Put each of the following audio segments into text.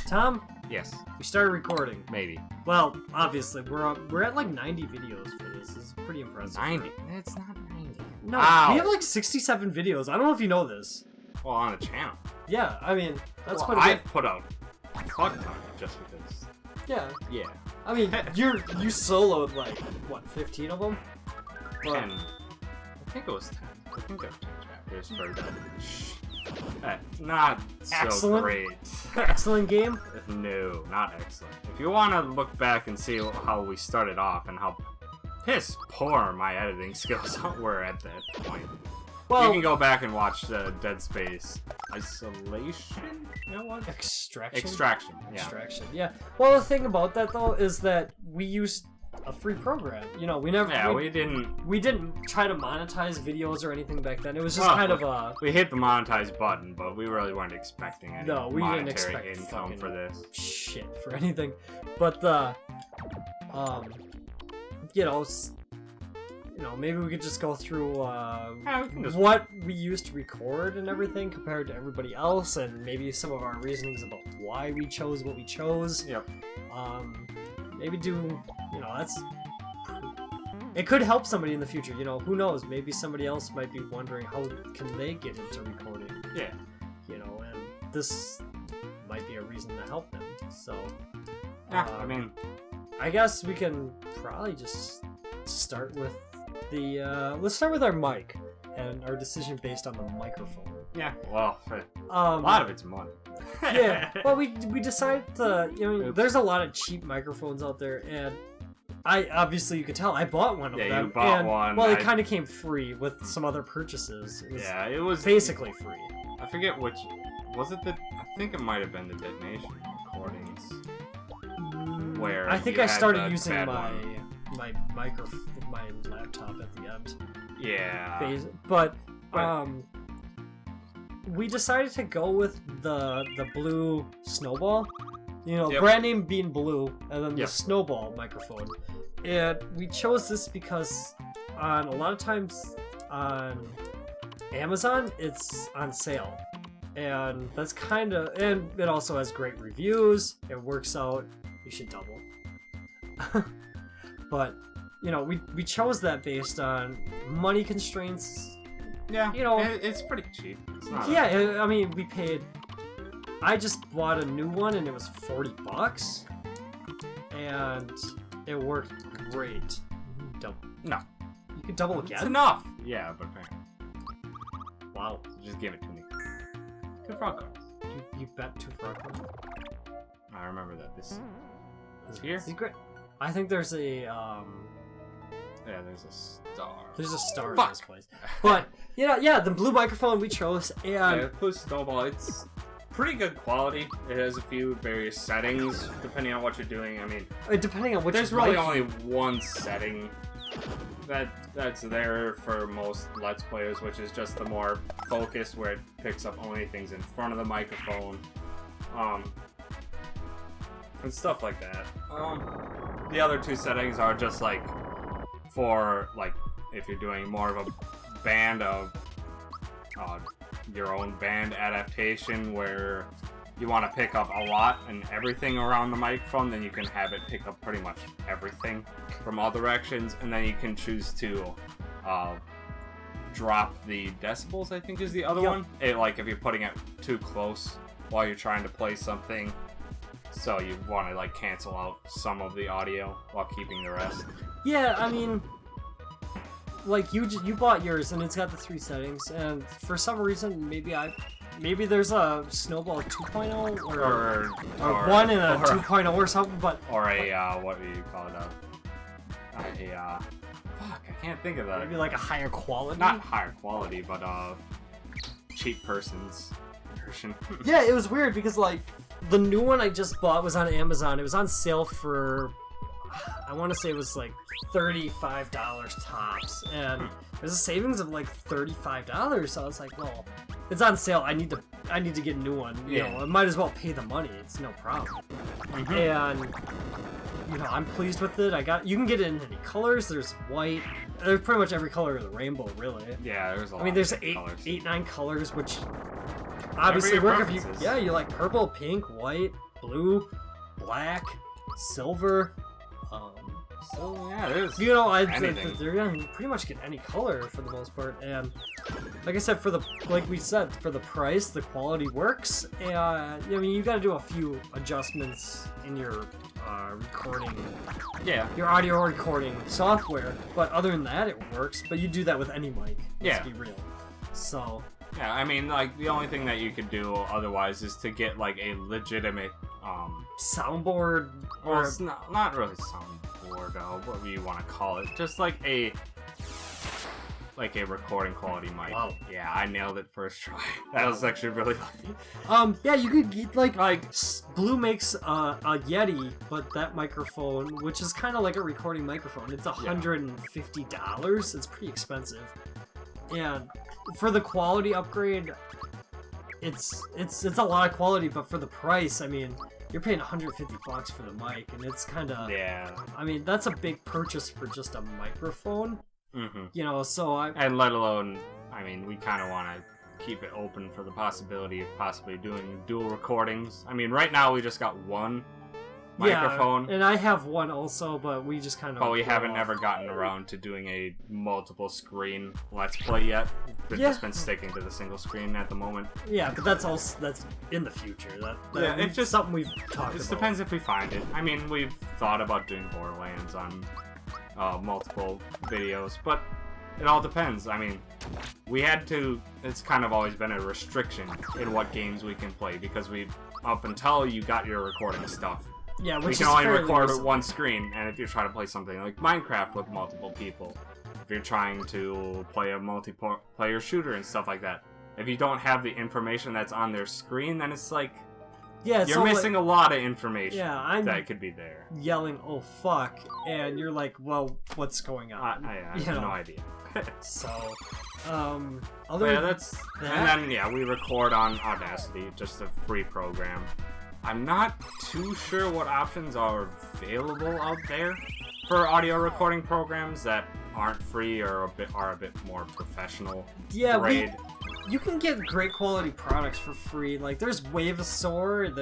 Tom? Yes. We started recording. Maybe. Well, obviously, we're at like 90 videos for this. This is pretty impressive. 90? It's not 90. No, Ow. we have like 67 videos. I don't know if you know this. Well, on the channel. Yeah, I mean, that's well, quite a bit. I've put out a fuck ton just because. Yeah. Yeah. I mean, you soloed like, what, 15 of them? 10. I think it was 10. I think there were 10 chapters for that. Not so Excellent. great. Excellent game? No, not excellent. If you want to look back and see how we started off and how piss poor my editing skills were at that point, Well, you can go back and watch Dead Space Isolation? You know what? Extraction? Extraction, yeah. Extraction, yeah. Well, the thing about that, though, is that we used a free program. You know, we never... Yeah, we didn't... We didn't try to monetize videos or anything back then. It was just kind of a... We hit the monetize button, but we really weren't expecting any we monetary didn't expect income for this. Shit for anything. But maybe we could just go through what we used to record and everything compared to everybody else, and maybe some of our reasonings about why we chose what we chose. Yep. Maybe do, that's... It could help somebody in the future, who knows? Maybe somebody else might be wondering how can they get into recording. Yeah. And this might be a reason to help them. So, yeah, I guess we can probably just start with let's start with our mic and our decision based on the microphone. Yeah, well, a lot of it's money. Yeah, well, we decided to, there's a lot of cheap microphones out there, and obviously you could tell I bought one of them. Yeah, you bought one. Well, it kind of came free with some other purchases. It was basically free. I forget which, was it I think it might have been the Detonation recordings. Where I think I started using my laptop at the end. Yeah. But we decided to go with the blue Snowball. Brand name being blue, and then the Snowball microphone. And we chose this because a lot of times on Amazon, it's on sale. And that's and it also has great reviews. It works out. You should double. But, we chose that based on money constraints. Yeah, it's pretty cheap. It's not we paid... I just bought a new one, and it was $40. And it worked great. Double. No. You could double again? It's enough! Yeah, but... Wow. So just give it to me. 2 frog cards. You bet 2 frog cards? I remember that. This is here? Secret? I think there's a, Yeah, there's a star. There's a star in this place. But, the blue microphone we chose, and... Yeah, blue Snowball, it's pretty good quality. It has a few various settings, depending on what you're doing. depending on which... There's really only one setting that's there for most Let's Players, which is just the more focused, where it picks up only things in front of the microphone. And stuff like that. The other 2 settings are just for if you're doing more of a band of your own band adaptation where you want to pick up a lot and everything around the microphone, then you can have it pick up pretty much everything from all directions, and then you can choose to drop the decibels, I think is the other one. If you're putting it too close while you're trying to play something. So you want to cancel out some of the audio while keeping the rest. Yeah, you bought yours and it's got the 3 settings, and for some reason maybe there's a Snowball 2.0 or 1 and a 2.0 or something, but what do you call it? Fuck, I can't think of that. Maybe a higher quality. Not higher quality, but cheap person's version. Yeah, it was weird because the new one I just bought was on Amazon. It was on sale for, I want to say it was $35 tops, and there's a savings of $35. So I was like, well, it's on sale. I need to get a new one. I might as well pay the money. It's no problem. And I'm pleased with it. You can get it in any colors. There's white. There's pretty much every color of the rainbow, really. Yeah, there's a lot. There's of colors. 9 colors, which obviously work if you like purple, pink, white, blue, black, silver. So yeah, there's you know, anything. they're gonna pretty much get any color for the most part, and like I said, like we said, for the price, the quality works. And I mean, you got to do a few adjustments in your recording, your audio recording software, but other than that, it works. But you do that with any mic. Let's be real. So. Yeah, I mean, like the only thing that you could do otherwise is to get like a legitimate soundboard, or it's not really soundboard, whatever you want to call it, just like a recording quality mic. Wow. Yeah, I nailed it first try. That was actually really lucky. Yeah, you could get like Blue makes a Yeti, but that microphone, which is kind of like a recording microphone, it's $150. It's pretty expensive, and for the quality upgrade, it's a lot of quality, but for the price, I mean, you're paying $150 for the mic, and it's kind of I mean, that's a big purchase for just a microphone. You know, and let alone, I mean, we kind of want to keep it open for the possibility of possibly doing dual recordings. I mean, right now we just got one microphone. And I have one also, but we just kind of. But we haven't ever gotten around to doing a multiple screen Let's Play yet. We've just been sticking to the single screen at the moment. Yeah, but that's in the future. It's just something we've talked about. It depends if we find it. I mean, we've thought about doing Borderlands on multiple videos, but it all depends. I mean, we had to. It's kind of always been a restriction in what games we can play, because up until you got your recording stuff. Yeah, we can only record with one screen, and if you're trying to play something like Minecraft with multiple people, if you're trying to play a multiplayer shooter and stuff like that, if you don't have the information that's on their screen, then it's like you're missing a lot of information that could be there. Yelling, "Oh fuck!" and you're like, "Well, what's going on?" I have no idea. So, and then we record on Audacity, just a free program. I'm not too sure what options are available out there for audio recording programs that aren't free or are a bit more professional grade. You can get great quality products for free. Like, there's Wavesaur,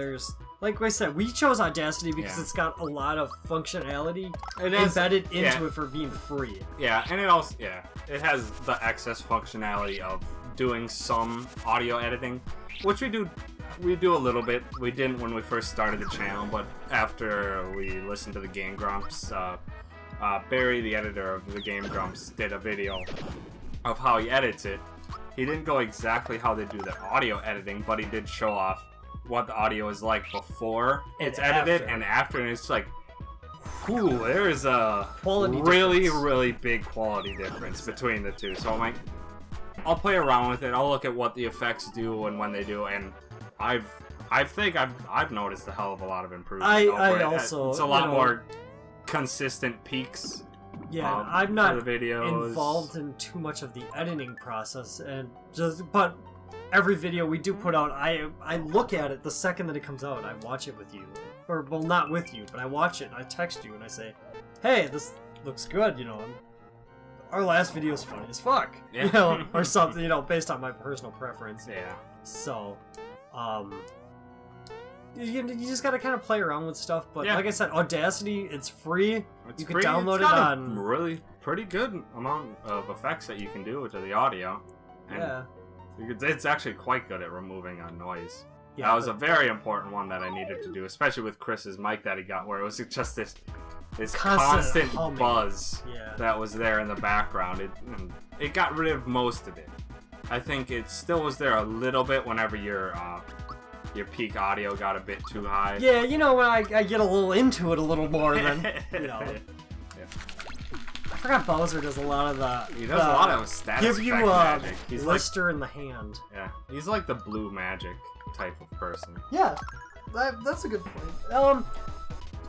like I said, we chose Audacity because it's got a lot of functionality embedded into it for being free. Yeah, and it also, it has the excess functionality of doing some audio editing, which we do a little bit. We didn't when we first started the channel, but after we listened to the Game Grumps, Barry, the editor of the Game Grumps, did a video of how he edits it. He didn't go exactly how they do the audio editing, but he did show off what the audio is like before it's edited and after, and it's like, whew, there is a really big quality difference between the two. So I'm like, I'll play around with it. I'll look at what the effects do and when they do, and I think I've noticed a hell of a lot of improvement. It's a lot more consistent peaks. Yeah, I'm not the videos. involved in too much of the editing process, but every video we do put out, I look at it the second that it comes out. I watch it with you, or well, not with you, but I watch it and I text you and I say, "Hey, this looks good," you know. Our last video is funny as fuck, you know, or something, you know, based on my personal preference. Yeah. So, you just gotta kind of play around with stuff, but like I said, Audacity, it's free. You can download it on. Really pretty good amount of effects that you can do to the audio. And it's actually quite good at removing noise. Yeah, that was a very important one that I needed to do, especially with Chris's mic that he got, where it was just this constant buzz that was there in the background. It got rid of most of it. I think it still was there a little bit whenever your peak audio got a bit too high. Yeah, you know, when I get a little into it a little more, then, you know. I forgot Bowser does a lot of the... He does a lot of status give you a blister in the hand. Yeah, he's like the blue magic type of person. Yeah, that's a good point.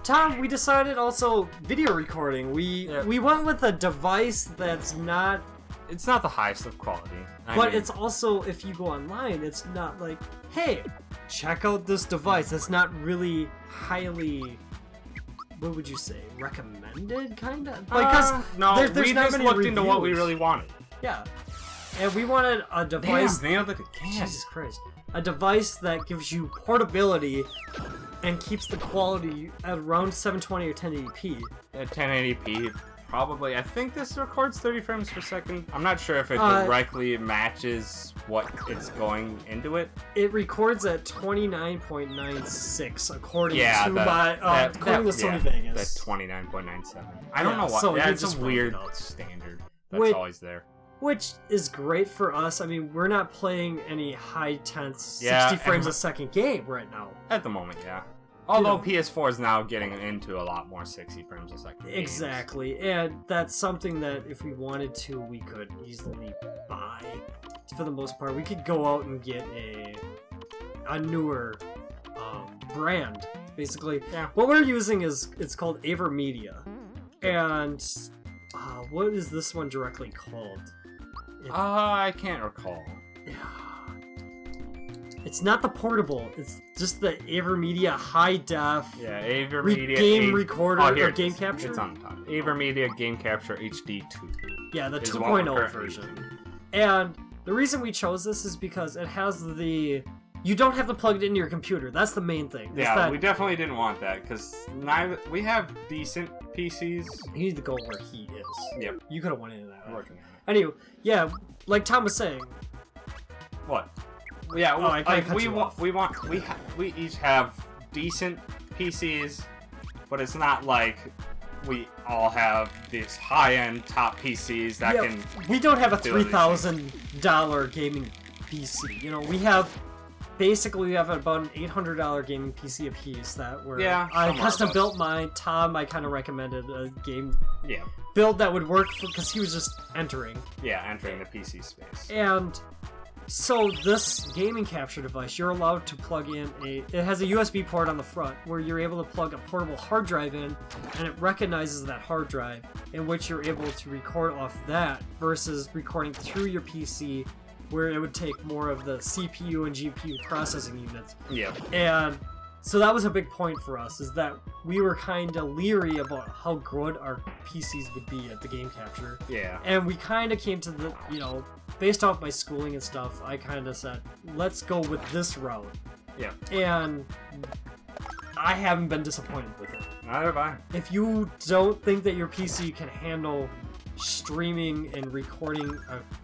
Tom, we decided also video recording. We went with a device that's not... It's not the highest of quality. But it's also, if you go online, it's not like, hey, check out this device. It's not really highly, what would you say, recommended, kind of? Because no, we just looked into what we really wanted. Yeah. And we wanted a device... Damn, nailed it again. Jesus Christ. A device that gives you portability and keeps the quality at around 720 or 1080p. At 1080p, probably. I think this records 30 frames per second. I'm not sure if it directly matches what it's going into it. It records at 29.96 according to Sony Vegas. That 29.97. I don't know what. So that's a weird standard that's always there. Which is great for us. I mean, we're not playing any high tense 60 frames a second game right now. At the moment, yeah. Although PS4 is now getting into a lot more 60 frames a second games. Exactly, and that's something that if we wanted to, we could easily buy. For the most part, we could go out and get a newer brand. Basically, what we're using it's called AverMedia, and what is this one directly called? I can't recall. It's not the portable. It's just the AverMedia high def. Yeah, AverMedia game recorder or game capture. It's on top. AverMedia Game Capture HD 2. Yeah, the 2.0 version. And the reason we chose this is because it has the. You don't have to plug it into your computer. That's the main thing. Yeah, we definitely didn't want that because we have decent PCs. You need to go where he is. Yep. You could have went into that. Working on it. Anyway, yeah, like Tom was saying. What? Yeah, we each have decent PCs, but it's not like we all have these high-end top PCs that can. We don't have a $3,000 gaming PC. You know, we have about an $800 gaming PC apiece that I custom built mine. Tom, I kind of recommended a game build that would work because he was just entering. Yeah, entering the PC space. And so this gaming capture device, you're allowed to plug in it has a USB port on the front where you're able to plug a portable hard drive in, and it recognizes that hard drive, in which you're able to record off that versus recording through your PC, where it would take more of the CPU and GPU processing units. Yeah. And so that was a big point for us, is that we were kind of leery about how good our PCs would be at the game capture. Yeah. And we kind of came to the, based off my schooling and stuff, I kind of said, let's go with this route. Yeah. And I haven't been disappointed with it. Neither have I. If you don't think that your PC can handle streaming and recording,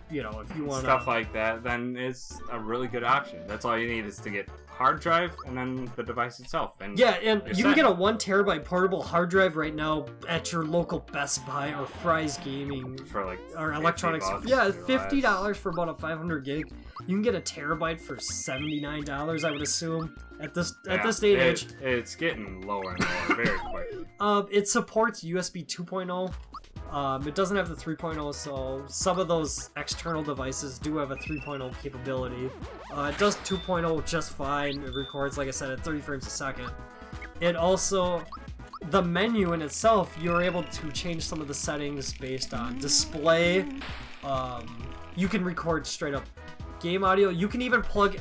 if you want stuff like that, then it's a really good option. That's all you need is to get hard drive and then the device itself. And you can get a 1 terabyte portable hard drive right now at your local Best Buy or Fry's Gaming for or electronics. $50 for about a 500 gig. You can get a terabyte for $79, I would assume, at this day and age. It's getting lower and lower very quickly. It supports USB 2.0. It doesn't have the 3.0, so some of those external devices do have a 3.0 capability. It does 2.0 just fine. It records, like I said, at 30 frames a second. It also, the menu in itself, you're able to change some of the settings based on display. You can record straight up game audio. You can even plug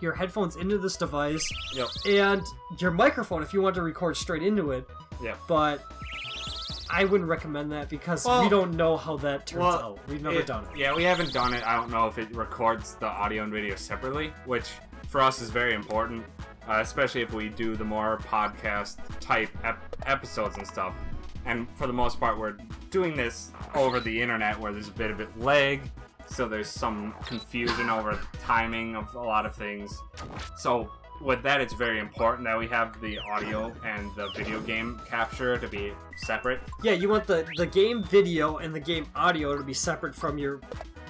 your headphones into this device. Yep. And your microphone if you want to record straight into it. Yep. But I wouldn't recommend that because we don't know how that turns out. We've never done it. Yeah, we haven't done it. I don't know if it records the audio and video separately, which for us is very important, especially if we do the more podcast type episodes and stuff. And for the most part, we're doing this over the internet where there's a bit of lag, so there's some confusion over the timing of a lot of things. So with that, it's very important that we have the audio and the video game capture to be separate. Yeah, you want the game video and the game audio to be separate from your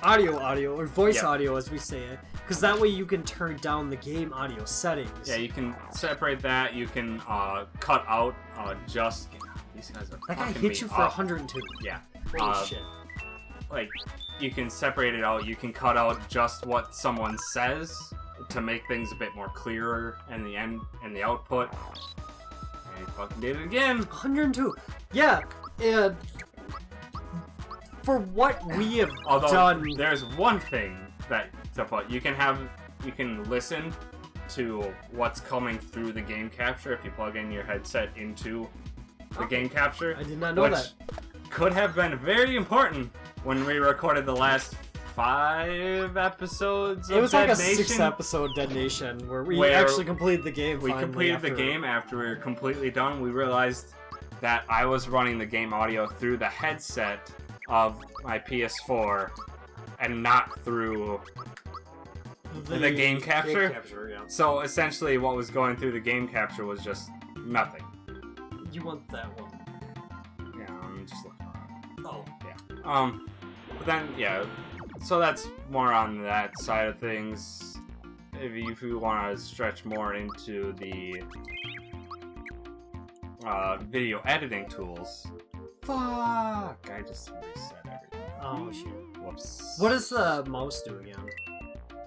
audio or voice audio, as we say it, because that way you can turn down the game audio settings. Yeah, you can separate that. You can cut out just. These guys are that guy hit you for 102. Yeah. Holy shit. Like, you can separate it out. You can cut out just what someone says to make things a bit more clearer in the end and the output. And he fucking did it again. 102. Yeah, and for what we have done, there's one thing that you can listen to what's coming through the game capture if you plug in your headset into the game capture. I did not know that. Could have been very important when we recorded the last 5 episodes of It was like Dead a Nation. 6-episode Dead Nation where actually completed the game. We completed the game after we were completely done. We realized that I was running the game audio through the headset of my PS4 and not through the game capture. Yeah. So essentially what was going through the game capture was just nothing. You want that one? Yeah, I'm just looking around. Oh. Yeah. But then, yeah, so that's more on that side of things. If you want to stretch more into the video editing tools. Fuck! I just reset everything. Oh, shit. Whoops. What does the mouse do again?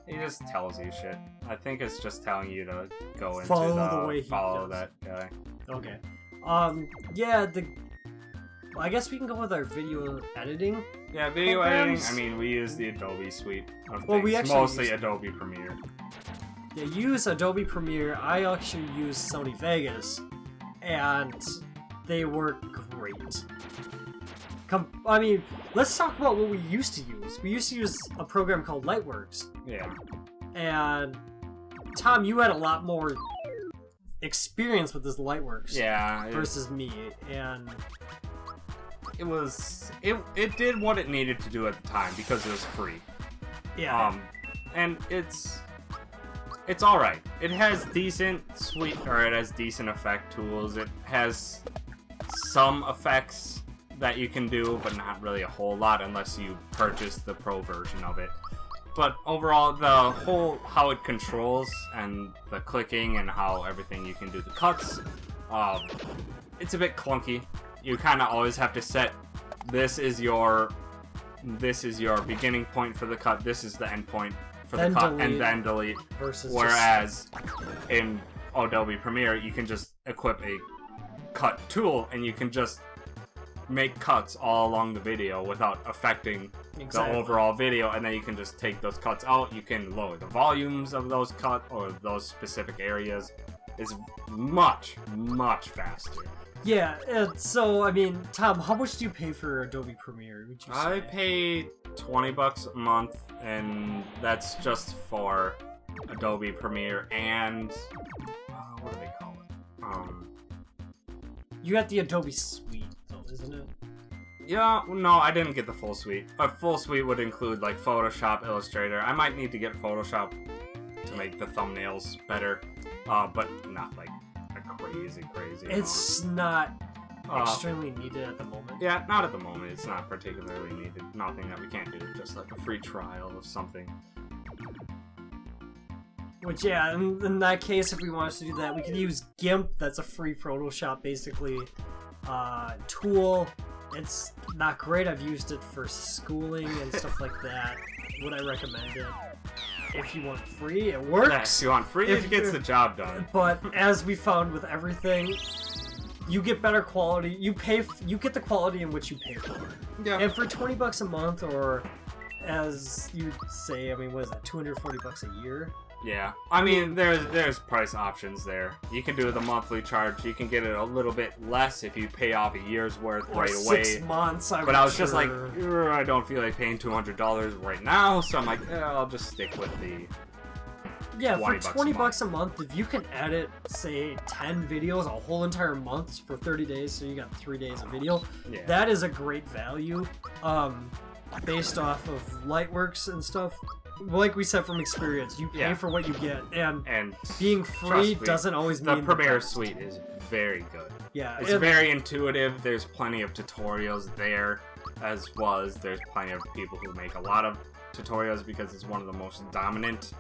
It just tells you shit. I think it's just telling you to go into Follow the way he follow does. that guy. Okay. Yeah, I guess we can go with our video editing. Yeah, video programs. editing. I mean, we use the Adobe suite of Well, things. we actually Mostly use- Adobe Premiere. Yeah, use Adobe Premiere. I actually use Sony Vegas, and they work great. I mean, let's talk about what we used to use. We used to use a program called Lightworks, Yeah. and Tom, you had a lot more experience with this Lightworks Yeah. versus me, and it did what it needed to do at the time because it was free. yeah, And it's all right. It has decent effect tools. It has some effects that you can do, but not really a whole lot unless you purchase the pro version of it. But overall, the whole how it controls and the clicking and how everything you can do the cuts, it's a bit clunky. You kind of always have to set this is your beginning point for the cut. This is the end point for Then the cut, delete and then delete. versus Whereas in Adobe Premiere, you can just equip a cut tool, and you can just make cuts all along the video without affecting Exactly. the overall video, and then you can just take those cuts out. You can lower the volumes of those cuts or those specific areas. It's much, much faster. Yeah, so, I mean, Tom, how much do you pay for Adobe Premiere? Would you say? I pay $20 a month, and that's just for Adobe Premiere and what do they call it? You got the Adobe Suite, though, isn't it? Yeah, no, I didn't get the full suite. A full suite would include like Photoshop, Illustrator. I might need to get Photoshop to make the thumbnails better, but not like a crazy It's not extremely needed at the moment. Yeah, not at the moment. It's not particularly needed. Nothing that we can't do. Just like a free trial of something. Which, yeah, in that case, if we wanted to do that, we could use GIMP. That's a free Photoshop, basically, tool. It's not great. I've used it for schooling and stuff like that. Would I recommend it? If you want free, it works. Yes, you want free, it gets the job done. But as we found with everything, you get better quality. You get the quality in which you pay for. Yeah. And for $20 a month, or as you say, I mean, what is that? $240 a year. Yeah, I mean, there's price options there. You can do the monthly charge. You can get it a little bit less if you pay off a year's worth Or right away. 6 months. But I was just like, I don't feel like paying $200 right now, so I'm like, I'll just stick with the. Yeah, for $20 $20 a month, if you can edit, say, 10 videos a whole entire month for 30 days, so you got 3 days of video, Yeah. that is a great value. Based off of Lightworks and stuff. Like we said from experience, you pay for what you get, and being free trust me, doesn't always the mean Premiere best. Suite is very good. Yeah, It's very intuitive. There's plenty of tutorials there, as well as there's plenty of people who make a lot of tutorials because it's one of the most dominant.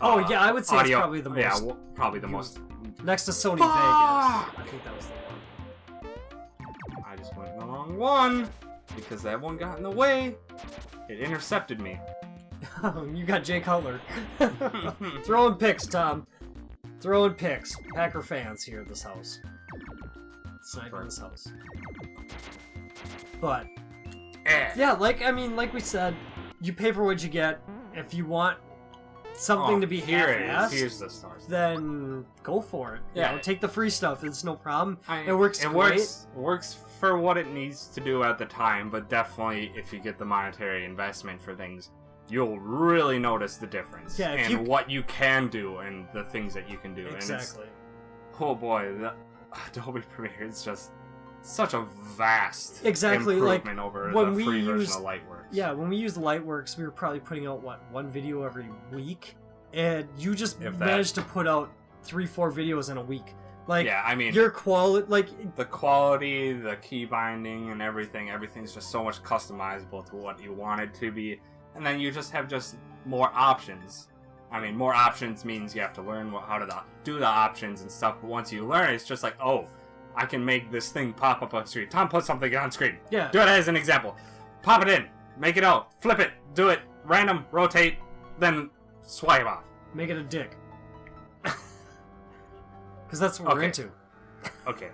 Oh yeah, I would say audio, it's probably the most. Yeah, probably the most. Next to Sony Fuck! Vegas. I think that was the one. I just went the wrong one because that one got in the way. It intercepted me. You got Jay Cutler. Throwing picks, Tom. Throwing picks. Packer fans here at this house. It's not even this house. But yeah, like we said, you pay for what you get. If you want something to be half-assed, here's the stars. then go for it. You know, take the free stuff. It's no problem. It works great. It works for what it needs to do at the time, but definitely if you get the monetary investment for things, you'll really notice the difference. Yeah, and what you can do and the things that you can do. Exactly. And oh boy, the Adobe Premiere is just such a vast improvement over the free version of Lightworks. Yeah, when we used Lightworks, we were probably putting out, one video every week? And you just managed to put out 3-4 videos in a week. Like, yeah, I mean, your quality, like the quality, the key binding, and everything's just so much customizable to what you want it to be, and then you just have more options. I mean, more options means you have to learn how to do the options and stuff. But once you learn, it's just like, oh, I can make this thing pop up on screen. Tom, put something on screen. Yeah. Do it as an example. Pop it in, make it out, flip it, do it, random, rotate, then swipe off. Make it a dick. Because that's what we're into. Okay.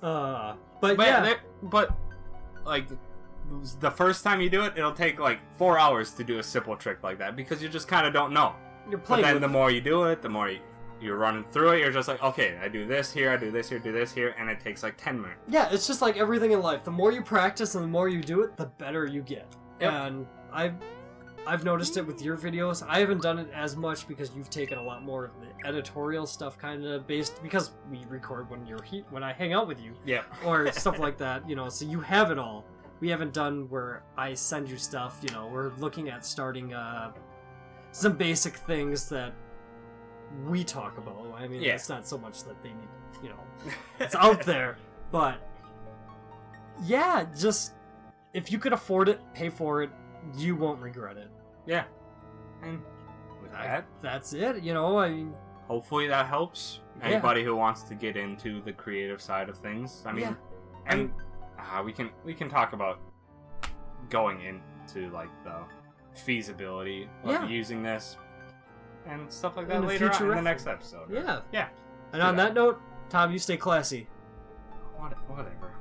But yeah. But, like, the first time you do it, it'll take, like, 4 hours to do a simple trick like that, because you just kind of don't know. You're playing But then the more you do it, the more you're running through it, you're just like, okay, I do this here, I do this here, do this here, and it takes, like, 10 minutes. Yeah, it's just like everything in life. The more you practice and the more you do it, the better you get. Yep. And I've noticed it with your videos. I haven't done it as much because you've taken a lot more of the editorial stuff kind of based, because we record when I hang out with you. Yeah. Or stuff like that, so you have it all. We haven't done where I send you stuff, we're looking at starting some basic things that we talk about. I mean, it's not so much that they need, it's out there, but yeah, just if you could afford it, pay for it, you won't regret it. Yeah. And with that's it, I mean, hopefully that helps anybody who wants to get into the creative side of things. I mean, and we can talk about going into, like, the feasibility of using this and stuff like that later on in the next episode. Yeah. Yeah. And on that note, Tom, you stay classy. Whatever.